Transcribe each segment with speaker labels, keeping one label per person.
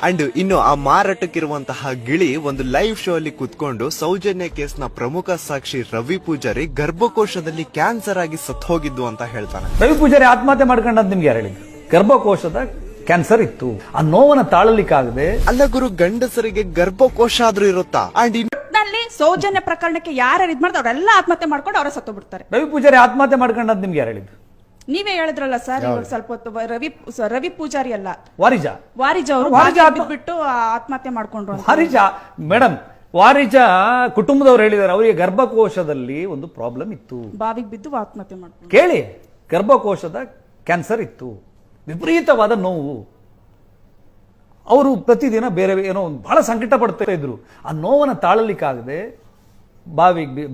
Speaker 1: And ಇನ್ನು ಆ ಮಾರಾಟಕ್ಕಿರುವಂತಹ ಗಿಳಿ ಒಂದು ಲೈವ್ ಶೋ ಅಲ್ಲಿ ಕುತ್ಕೊಂಡು ಸೌಜನ್ಯ ಕೇಸ್ನ ಪ್ರಮುಖ ಸಾಕ್ಷಿ ರವಿ ಪೂಜಾರಿ ಗರ್ಭಕೋಶದಲ್ಲಿ ಕ್ಯಾನ್ಸರ್ ಆಗಿ ಸತ್ತು ಹೋಗಿದ್ದು ಅಂತ ಹೇಳ್ತಾನೆ.
Speaker 2: ರವಿ ಪೂಜಾರಿ ಆತ್ಮಹತ್ಯೆ ಮಾಡ್ಕೊಂಡಂತ ನಿಮ್ಗೆ ಯಾರು ಹೇಳಿದ್ರು? ಗರ್ಭಕೋಶದ ಕ್ಯಾನ್ಸರ್ ಇತ್ತು, ಆ ನೋವನ್ನ ತಾಳಲಿಕ್ಕಾಗದೆ.
Speaker 1: ಅಲ್ಲ ಗುರು, ಗಂಡಸರಿಗೆ ಗರ್ಭಕೋಶ ಆದ್ರೂ ಇರುತ್ತಾ? ಅಂಡ್
Speaker 3: ನಲ್ಲಿ ಸೌಜನ್ಯ ಪ್ರಕರಣಕ್ಕೆ ಯಾರು ಇದ್ ಮಾಡ್ತಾರೆ ಅವರೆಲ್ಲ ಆತ್ಮಹತ್ಯೆ ಮಾಡ್ಕೊಂಡು ಅವರ ಸತ್ತು ಬಿಡ್ತಾರೆ.
Speaker 2: ರವಿ ಪೂಜಾರಿ ಆತ್ಮಹತ್ಯೆ ಮಾಡ್ಕೊಂಡಂತ ನಿಮ್ಗೆ ಯಾರು ಹೇಳಿದ್ರು?
Speaker 3: ನೀವೇ ಹೇಳಿದ್ರಲ್ಲ ಸರ್, ಇವಾಗ ಸ್ವಲ್ಪ ಹೊತ್ತು ರವಿ ಪೂಜಾರಿ ಅಲ್ಲ,
Speaker 2: ವಾರಿಜಾ
Speaker 3: ಅವರು ಬಿಟ್ಟು ಆತ್ಮಹತ್ಯೆ ಮಾಡ್ಕೊಂಡ್ರು.
Speaker 2: ವಾರಿಜಾ ಮೇಡಮ್, ವಾರಿಜಾ ಕುಟುಂಬದವ್ರು ಹೇಳಿದಾರೆ ಅವರಿಗೆ ಗರ್ಭಕೋಶದಲ್ಲಿ ಒಂದು ಪ್ರಾಬ್ಲಮ್ ಇತ್ತು,
Speaker 3: ಬಾವಿಗೆ ಬಿದ್ದು ಆತ್ಮಹತ್ಯೆ ಮಾಡ್ಕೊಂಡು.
Speaker 2: ಕೇಳಿ, ಗರ್ಭಕೋಶದ ಕ್ಯಾನ್ಸರ್ ಇತ್ತು, ವಿಪರೀತವಾದ ನೋವು. ಅವರು ಪ್ರತಿದಿನ ಬೇರೆ ಏನೋ ಬಹಳ ಸಂಕಟ ಪಡ್ತಾ ಇದ್ರು. ಆ ನೋವನ್ನ ತಾಳಲಿಕ್ಕಾಗದೆ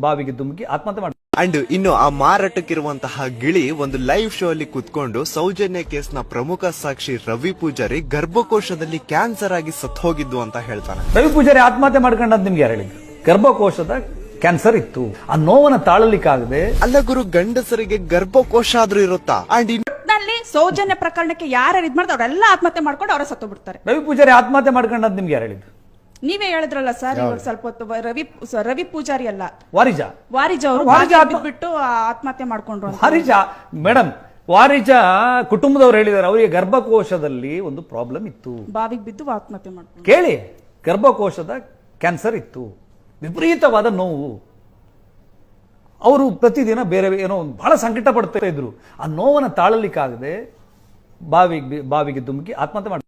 Speaker 2: ಬಾವಿಗೆ ಧುಮುಕಿ ಆತ್ಮಹತ್ಯೆ ಮಾಡಿ.
Speaker 1: ಅಂಡ್ ಇನ್ನು ಆ ಮಾರಾಟಕ್ಕಿರುವಂತಹ ಗಿಳಿ ಒಂದು ಲೈವ್ ಶೋ ಅಲ್ಲಿ ಕುತ್ಕೊಂಡು ಸೌಜನ್ಯ ಕೇಸ್ನ ಪ್ರಮುಖ ಸಾಕ್ಷಿ ರವಿ ಪೂಜಾರಿ ಗರ್ಭಕೋಶದಲ್ಲಿ ಕ್ಯಾನ್ಸರ್ ಆಗಿ ಸತ್ತು ಹೋಗಿದ್ದು ಅಂತ ಹೇಳ್ತಾನೆ.
Speaker 2: ರವಿ ಪೂಜಾರಿ ಆತ್ಮಹತ್ಯೆ ಮಾಡ್ಕೊಂಡಂತ ನಿಮ್ಗೆ ಯಾರು ಹೇಳಿದ್ರು? ಗರ್ಭಕೋಶದ ಕ್ಯಾನ್ಸರ್ ಇತ್ತು, ಆ ನೋವನ್ನ ತಾಳಲಿಕ್ಕಾಗದೆ.
Speaker 1: ಅಲ್ಲ ಗುರು, ಗಂಡಸರಿಗೆ ಗರ್ಭಕೋಶ ಆದ್ರೂ ಇರುತ್ತಾ? ಅಂಡ್
Speaker 3: ನಲ್ಲಿ ಸೌಜನ್ಯ ಪ್ರಕರಣಕ್ಕೆ ಯಾರು ಇದ್ ಮಾಡ್ತಾರೆ ಅವರೆಲ್ಲ ಆತ್ಮಹತ್ಯೆ ಮಾಡ್ಕೊಂಡು ಅವರ ಸತ್ತು ಬಿಡ್ತಾರೆ.
Speaker 2: ರವಿ ಪೂಜಾರಿ ಆತ್ಮಹತ್ಯೆ ಮಾಡ್ಕೊಂಡಂತ ನಿಮ್ಗೆ ಯಾರು ಹೇಳಿದ್ರು?
Speaker 3: ನೀವೇ ಹೇಳಿದ್ರಲ್ಲ ಸರ್, ಇವಾಗ ಸ್ವಲ್ಪ ಹೊತ್ತು ರವಿ ಪೂಜಾರಿ ಅಲ್ಲ,
Speaker 2: ವಾರಿಜಾ
Speaker 3: ಅವರು ಬಿಟ್ಟು ಆತ್ಮಹತ್ಯೆ ಮಾಡ್ಕೊಂಡ್ರು.
Speaker 2: ವಾರಿಜಾ ಮೇಡಮ್, ವಾರಿಜಾ ಕುಟುಂಬದವ್ರು ಹೇಳಿದಾರೆ ಅವರಿಗೆ ಗರ್ಭಕೋಶದಲ್ಲಿ ಒಂದು ಪ್ರಾಬ್ಲಮ್ ಇತ್ತು,
Speaker 3: ಬಾವಿಗೆ ಬಿದ್ದು ಆತ್ಮಹತ್ಯೆ ಮಾಡ್ಕೊಂಡು.
Speaker 2: ಕೇಳಿ, ಗರ್ಭಕೋಶದ ಕ್ಯಾನ್ಸರ್ ಇತ್ತು, ವಿಪರೀತವಾದ ನೋವು. ಅವರು ಪ್ರತಿದಿನ ಬೇರೆ ಏನೋ ಬಹಳ ಸಂಕಟ ಪಡ್ತಾ ಇದ್ರು. ಆ ನೋವನ್ನ ತಾಳಲಿಕ್ಕಾಗದೆ ಬಾವಿಗೆ ಧುಮುಕಿ ಆತ್ಮಹತ್ಯೆ ಮಾಡಿ.